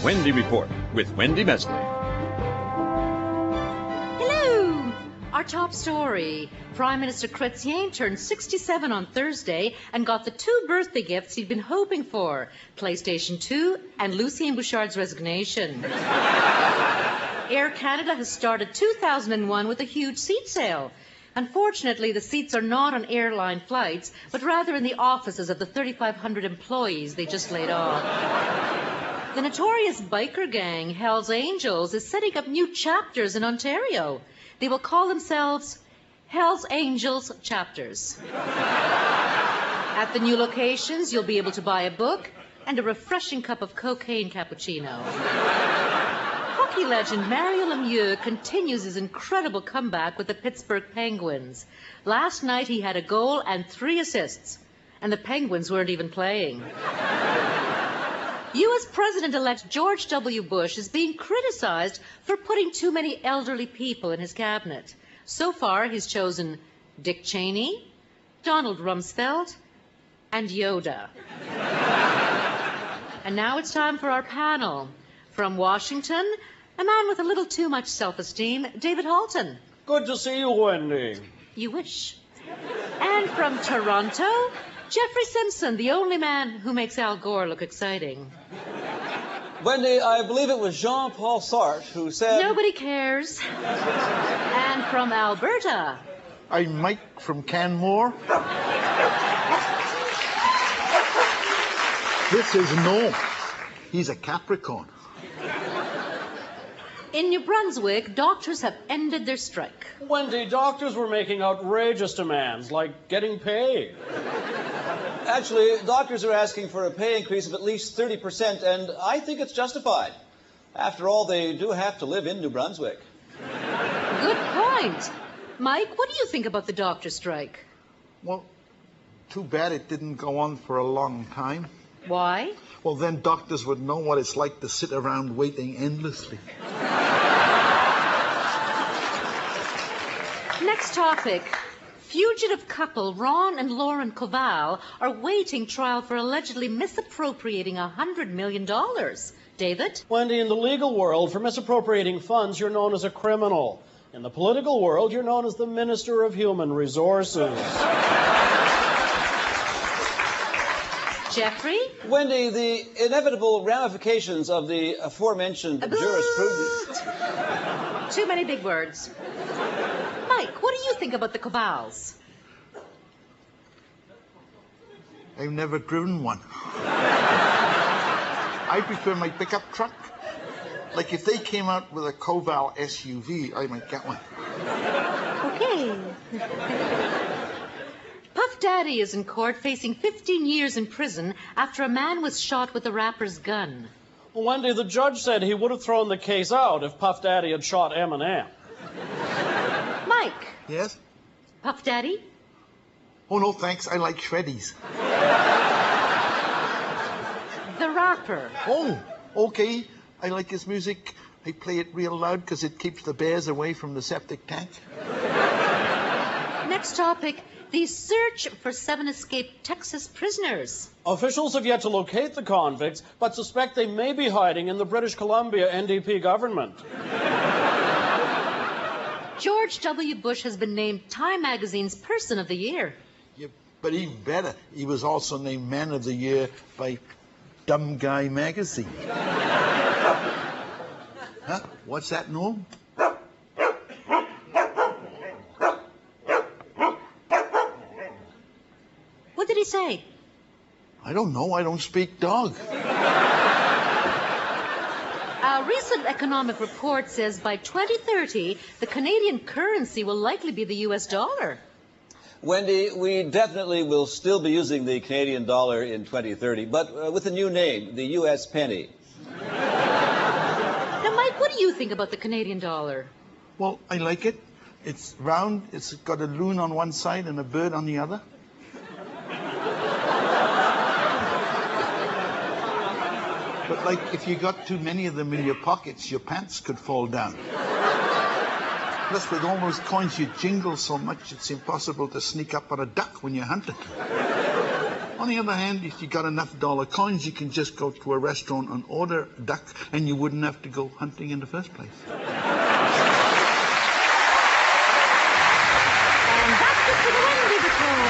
Wendy Report with Wendy Mesley. Hello! Our top story. Prime Minister Chrétien turned 67 on Thursday and got the 2 birthday gifts he'd been hoping for, PlayStation 2 and Lucien Bouchard's resignation. Air Canada has started 2001 with a huge seat sale. Unfortunately, the seats are not on airline flights, but rather in the offices of the 3,500 employees they just laid off. The notorious biker gang, Hell's Angels, is setting up new chapters in Ontario. They will call themselves Hell's Angels Chapters. At the new locations, you'll be able to buy a book and a refreshing cup of cocaine cappuccino. Hockey legend Mario Lemieux continues his incredible comeback with the Pittsburgh Penguins. Last night he had a goal and 3 assists, and the Penguins weren't even playing. U.S. President-elect George W. Bush is being criticized for putting too many elderly people in his cabinet. So far, he's chosen Dick Cheney, Donald Rumsfeld, and Yoda. And now it's time for our panel. From Washington, a man with a little too much self-esteem, David Halton. Good to see you, Wendy. You wish. And from Toronto, Jeffrey Simpson, the only man who makes Al Gore look exciting. Wendy, I believe it was Jean-Paul Sartre who said... Nobody cares. And from Alberta... I'm Mike from Canmore. This is no. He's a Capricorn. In New Brunswick, doctors have ended their strike. Wendy, doctors were making outrageous demands, like getting paid. Actually, doctors are asking for a pay increase of at least 30%, and I think it's justified. After all, they do have to live in New Brunswick. Good point. Mike, what do you think about the doctor strike? Well, too bad it didn't go on for a long time. Why? Well, then doctors would know what it's like to sit around waiting endlessly. Next topic. Fugitive couple Ron and Lauren Koval are waiting trial for allegedly misappropriating $100 million. David? Wendy, in the legal world, for misappropriating funds, you're known as a criminal. In the political world, you're known as the Minister of Human Resources. Jeffrey? Wendy, the inevitable ramifications of the aforementioned jurisprudence... Too many big words. Mike, what do you think about the Kovals? I've never driven one. I prefer my pickup truck. Like if they came out with a Koval SUV, I might get one. Okay. Puff Daddy is in court facing 15 years in prison after a man was shot with the rapper's gun. Well, Wendy, the judge said he would have thrown the case out if Puff Daddy had shot Eminem. Mike? Yes? Puff Daddy? Oh, no, thanks. I like Shreddies. The rapper. Oh, okay. I like his music. I play it real loud because it keeps the bears away from the septic tank. Next topic, the search for 7 escaped Texas prisoners. Officials have yet to locate the convicts, but suspect they may be hiding in the British Columbia NDP government. George W. Bush has been named Time Magazine's Person of the Year. Yeah, but even better, he was also named Man of the Year by Dumb Guy Magazine. Huh? What's that, Norm? What did he say? I don't know. I don't speak dog. A recent economic report says by 2030, the Canadian currency will likely be the U.S. dollar. Wendy, we definitely will still be using the Canadian dollar in 2030, but with a new name, the U.S. penny. Now, Mike, what do you think about the Canadian dollar? Well, I like it. It's round. It's got a loon on one side and a bird on the other. But, like, if you got too many of them in your pockets, your pants could fall down. Plus, with all those coins, you jingle so much, it's impossible to sneak up on a duck when you're hunting. On the other hand, if you got enough dollar coins, you can just go to a restaurant and order a duck, and you wouldn't have to go hunting in the first place. And that's it for the Wendy Report.